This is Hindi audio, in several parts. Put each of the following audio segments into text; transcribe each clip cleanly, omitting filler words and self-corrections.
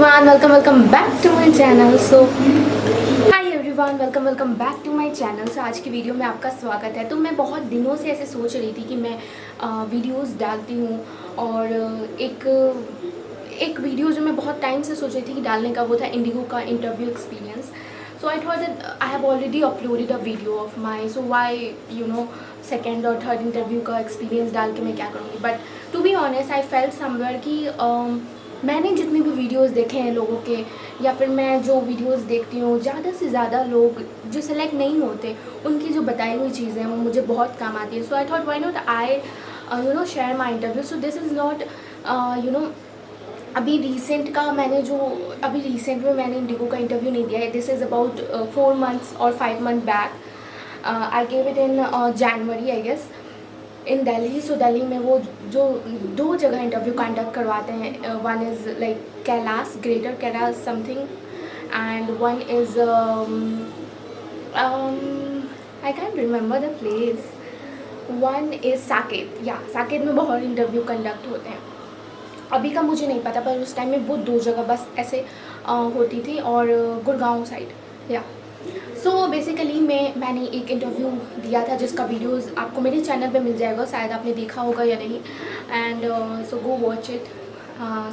everyone, welcome back to my channel. Hi everyone, welcome back to my channel. आज की वीडियो में आपका स्वागत है। तो मैं बहुत दिनों से ऐसे सोच रही थी कि मैं वीडियोस डालती हूँ और एक वीडियो जो मैं बहुत टाइम से सोच रही थी कि डालने का, वो था इंडिगो का interview experience. So I thought that I have already uploaded a video of mine, so why second और third interview का experience डाल के मैं क्या करूँगी. But to be honest, I felt somewhere कि मैंने जितने भी वीडियोस देखे हैं लोगों के, या फिर मैं जो वीडियोस देखती हूँ, ज़्यादा से ज़्यादा लोग जो सेलेक्ट नहीं होते उनकी जो बताई हुई चीज़ें हैं वो मुझे बहुत काम आती है. So I thought why not I share my interview. So this is not अभी रिसेंट में मैंने इंडिगो का इंटरव्यू नहीं दिया है. दिस इज़ अबाउट 4 months और 5 months back. I gave it in January I guess in Delhi. So Delhi में वो जो 2 जगह इंटरव्यू कंडक्ट करवाते हैं. One is like Kailash, greater Kailash something, and one is I can remember the place. One is Saket. Saket में बहुत इंटरव्यू कंडक्ट होते हैं. अभी का मुझे नहीं पता, पर उस टाइम में वो 2 जगह बस ऐसे होती थी, और गुड़गांव साइड. सो बेसिकली मैंने एक इंटरव्यू दिया था जिसका वीडियोस आपको मेरे चैनल पे मिल जाएगा. शायद आपने देखा होगा या नहीं. And so go watch it.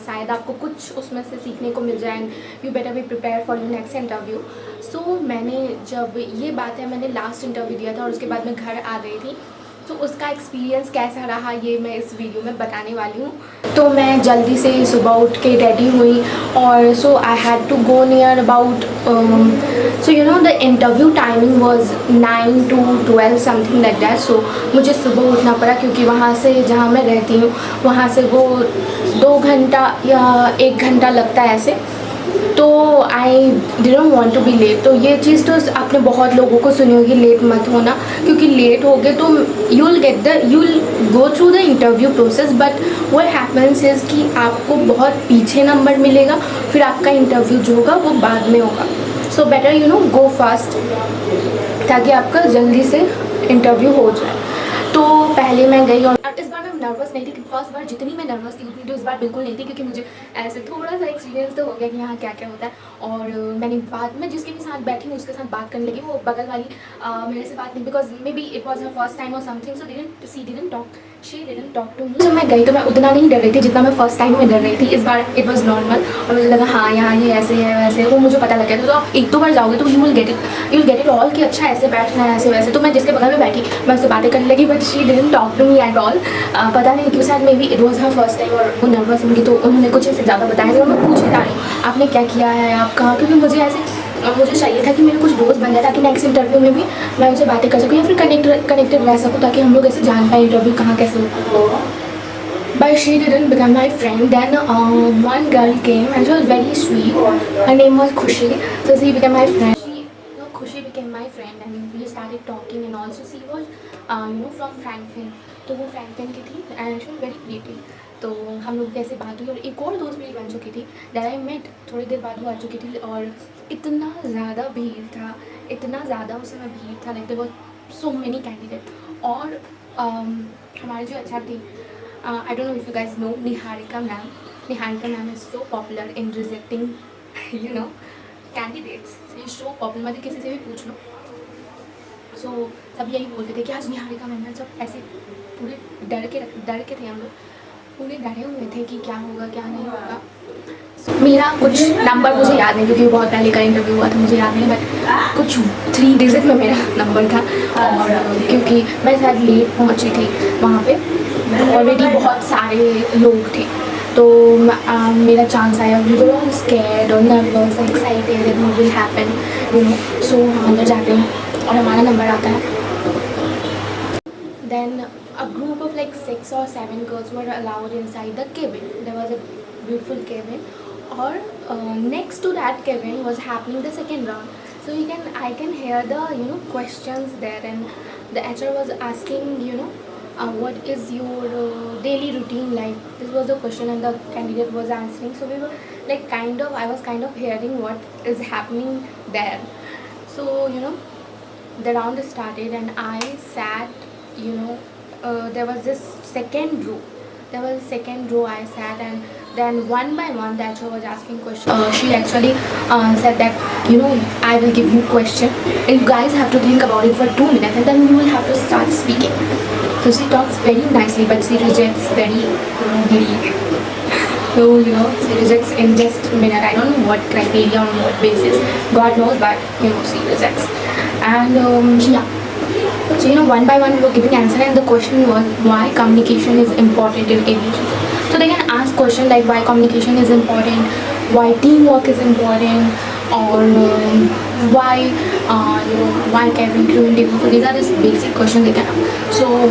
शायद आपको कुछ उसमें से सीखने को मिल जाए. You better be prepare for your next interview. So मैंने जब ये बात है, मैंने लास्ट इंटरव्यू दिया था और उसके बाद मैं घर आ गई थी. तो उसका एक्सपीरियंस कैसा रहा ये मैं इस वीडियो में बताने वाली हूँ. तो मैं जल्दी से सुबह उठ के रेडी हुई, और so I had to go near about the interview timing was 9 to 12 something like that. So मुझे सुबह उठना पड़ा क्योंकि वहाँ से जहाँ मैं रहती हूँ वहाँ से वो 2 घंटा या 1 घंटा लगता है ऐसे. तो I didn't want to be late. तो ये चीज़ तो आपने बहुत लोगों को सुनी होगी, लेट मत होना, क्योंकि लेट हो गए तो you'll go through the interview process, but what happens is कि आपको बहुत पीछे नंबर मिलेगा, फिर आपका इंटरव्यू जो होगा वो बाद में होगा. सो बेटर गो फास्ट, ताकि आपका जल्दी से इंटरव्यू हो जाए. तो पहले मैं गई, और इस बार मैं नर्वस नहीं थी. फर्स्ट बार जितनी मैं नर्वस थी उतनी तो इस बार बिल्कुल नहीं थी, क्योंकि मुझे ऐसे थोड़ा सा एक्सपीरियंस तो हो गया कि यहाँ क्या क्या होता है. और मैंने बाद में जिसके भी साथ बैठी हूँ उसके साथ बात करने लगी. वो बगल वाली मेरे से बात नहीं, because may B it was her first time और something. So she didn't talk to me. जब मैं गई तो मैं उतना नहीं डर रही थी जितना मैं फर्स्ट टाइम में डर रही थी. इस बार इट वॉज नॉर्मल, और मुझे लगा हाँ यहाँ ये ऐसे है वैसे है, वो मुझे पता लग गया था. तो आप 1-2 बार जाओगे तो you will get it all कि अच्छा ऐसे बैठना है ऐसे वैसे. तो मैं जिसके बगल में बैठी मैं उससे बातें करने लगी, but she didn't talk to me at all. पता नहीं क्यों, शायद may be it was her first time और वो नर्वस होंगी, तो उन्होंने कुछ ऐसे ज़्यादा बताया नहीं. और मैं पूछ ही रही हूँ आपने क्या किया है, आप कहाँ, क्योंकि मुझे चाहिए था कि मेरे कुछ दोस्त बन जाए ताकि नेक्स्ट इंटरव्यू में भी मैं उनसे बातें कर सकूँ या फिर कनेक्टेड रह सकूँ, ताकि हम लोग ऐसे जान पाए इंटरव्यू कहाँ कैसे हो. But she didn't become my friend. Then one girl came and she was very sweet. Her name was Khushi. So she became my friend. Khushi became my friend and we started talking, and also she was from Frankfurt. तो वो फ्रैंकफर्ट की थी and she was very pretty. तो हम लोग कैसे बात हुई, और एक और दोस्त मेरी बन चुकी थी that I met. थोड़ी देर बाद वो आ चुकी थी, और इतना ज़्यादा भीड़ था, इतना ज़्यादा उस समय भीड़ था, like there were so many candidate. और हमारी जो अच्छा थी, I don't know if you guys know Niharika ma'am. Niharika ma'am is so popular in rejecting candidates. She is so popular. मतलब किसी से भी पूछ लो. So सब यही बोलते थे कि आज निहारिका मैम है. सब ऐसे पूरे डर के थे हम लोग, पूरे डरे हुए थे कि क्या होगा क्या नहीं होगा. मेरा कुछ नंबर मुझे याद नहीं, क्योंकि बहुत पहले का इंटरव्यू हुआ था, मुझे याद नहीं, बट कुछ 3 डिजिट में मेरा नंबर था. और क्योंकि मैं शायद लेट पहुंची थी वहाँ पे, ऑलरेडी बहुत सारे लोग थे, तो मेरा चांस आया. वी वर ऑल स्कैर्ड और nervous, excited that what will happen. So हम अंदर जाते हैं और हमारा नंबर आता है. Then a group of like 6 or 7 girls were allowed inside the cabin. There was a beautiful cabin, or next to that cabin was happening the second round. So I can hear the questions there, and the HR was asking what is your daily routine like. This was the question and the candidate was answering. So we were like I was kind of hearing what is happening there. So the round started and I sat. There was this second row. I sat, and Then one by one, that she was asking questions. She actually said that, I will give you question and you guys have to think about it for 2 minutes and then you will have to start speaking. So she talks very nicely but she rejects very rudely. So, she rejects in just a minute. I don't know what criteria, on what basis. God knows, but, she rejects. And, yeah. So, one by one we were giving answer and the question was why communication is important in aviation. So, they can ask question like why communication is important, why teamwork is important, or why cabin crew interview. So, these are just basic questions they can ask. So,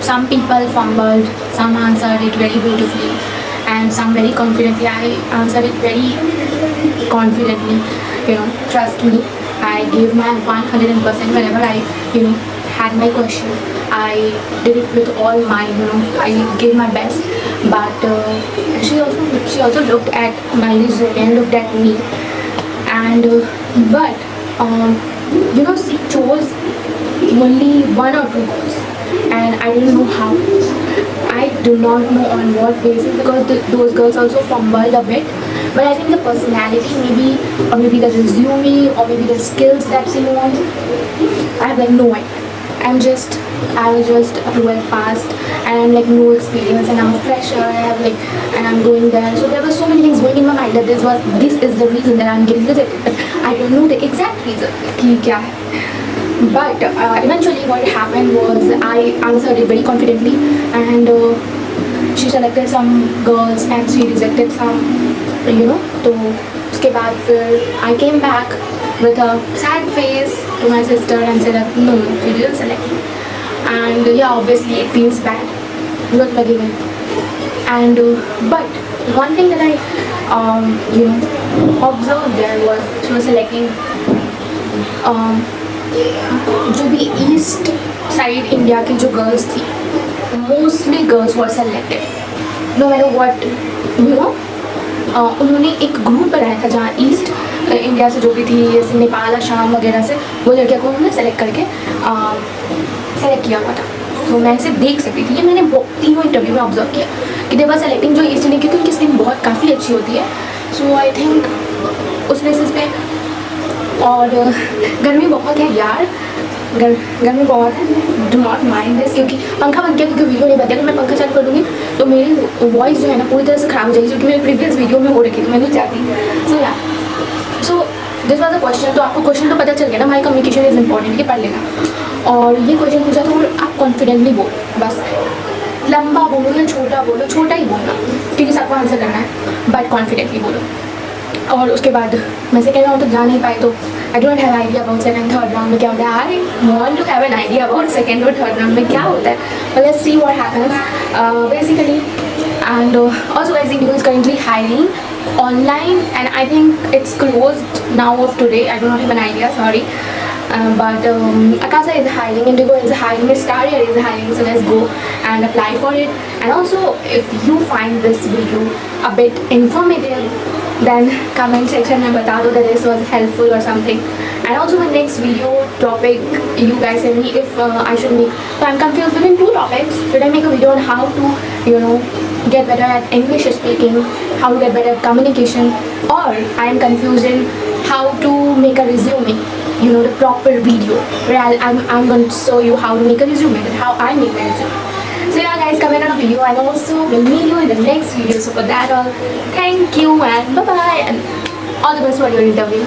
some people fumbled, some answered it very beautifully, and some very confidently. I answered it very confidently, trust me. I gave my 100% whenever I, had my question. I did it with all my, I gave my best. But she also looked at my resume and looked at me, and she chose only 1 or 2 girls, and I didn't know how. I do not know on what basis because those girls also fumbled a bit. But I think the personality maybe, or maybe the resume, or maybe the skills that she wants. I have no idea. I was just 12 past and I'm no experience and I'm a fresher. And I'm going there. So there were so many things going in my mind that this is the reason that I'm getting rejected. But I don't know the exact reason. But eventually what happened was I answered it very confidently and she selected some girls and she rejected some, तो उसके बाद फिर I came back with a sad face to my sister and said that no, she didn't select me. And yeah, obviously it feels bad, बहुत लगेगा. And but one thing that I observed there was she was selecting जो भी ईस्ट साइड इंडिया की जो गर्ल्स थी, mostly girls were selected no matter what, उन्होंने एक ग्रुप बनाया था जहाँ ईस्ट इंडिया से जो भी थी, जैसे नेपाल, असम वगैरह से, वो लड़कियों को उन्होंने सेलेक्ट करके सेलेक्ट किया हुआ था. तो मैं इसे देख सकती थी. ये मैंने तीनों इंटरव्यू में ऑब्जर्व किया कि दे वर सेलेक्टिंग जो ईस्ट इंडिया, क्योंकि उनकी स्किन बहुत काफ़ी अच्छी होती है. सो आई थिंक उस बेसिस पे. और गर्मी बहुत है यार, गर्मी बहुत है. डू नॉट माइंड दिस, क्योंकि पंखा बंद किया क्योंकि वीडियो नहीं बनती. अगर मैं पंखा चालू कर दूँगी तो मेरी वॉइस जो है ना पूरी तरह से ख़राब हो जाएगी, क्योंकि मेरी प्रीवियस वीडियो में हो रखी थी, मैं नहीं चाहती. So this was the question. तो आपको क्वेश्चन तो पता चल गया ना, भाई कम्युनिकेशन इज़ इम्पॉर्टेंट, ये पढ़ लेना. और ये क्वेश्चन पूछा तो आप कॉन्फिडेंटली बोलो, बस लंबा बोलो या छोटा बोलो, छोटा ही बोलना क्योंकि सबको आंसर करना है, बट कॉन्फिडेंटली बोलो. और उसके बाद मैं सेकेंड राउंड तक जा नहीं पाई तो I don't have idea about second third round में क्या होता है. I want to have an idea about second और थर्ड राउंड में क्या होता है. But let's see what happens basically. And also guys, Indigo is currently hiring online and I think it's closed now of today. I do not have an idea, sorry. But Akasa is hiring, Indigo is hiring, Staria is hiring, so let's go and apply for it. And also if you find this video a bit informative, then comment section में बता दो that this was helpful or something. And also my next video topic you guys tell me if I should make. So I'm confused between 2 topics. Should I make a video on how to get better at English speaking, how to get better at communication, or I am confused in how to make a resume, the proper video where I'm going to show you how to make a resume and how I make my resume. So yeah guys, comment on a video and also we'll meet you in the next video. So for that all, thank you and bye bye and all the best for your interview.